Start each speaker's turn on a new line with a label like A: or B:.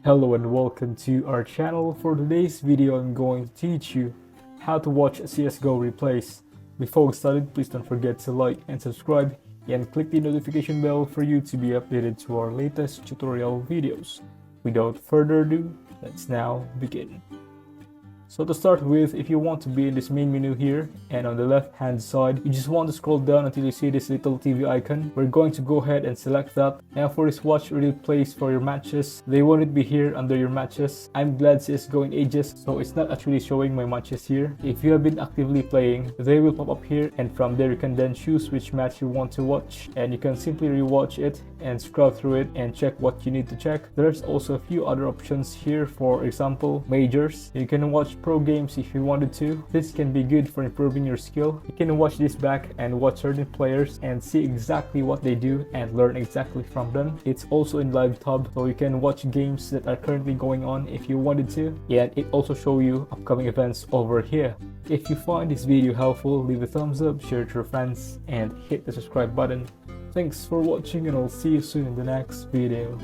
A: Hello and welcome to our channel. For today's video, I'm going to teach you how to watch CSGO replays. Before we start, please don't forget to like and subscribe and click the notification bell for you to be updated to our latest tutorial videos. Without further ado, let's now begin. So to start with, if you want to be in this main menu here, and on the left hand side, you just want to scroll down until you see this little TV icon. We're going to go ahead and select that. Now for this watch replays for your matches, they won't be here under your matches. I'm glad CSGO in ages, so it's not actually showing my matches here. If you have been actively playing, they will pop up here, and from there you can then choose which match you want to watch, and you can simply rewatch it and scroll through it and check what you need to check. There's also a few other options here, for example, majors. You can watch pro games if you wanted to. This can be good for improving your skill. You can watch this back and watch certain players and see exactly what they do and learn exactly from them. It's also in live tab, so you can watch games that are currently going on if you wanted to, and it also shows you upcoming events over here. If you find this video helpful, leave a thumbs up, share it to your friends, and hit the subscribe button. Thanks for watching, and I'll see you soon in the next video.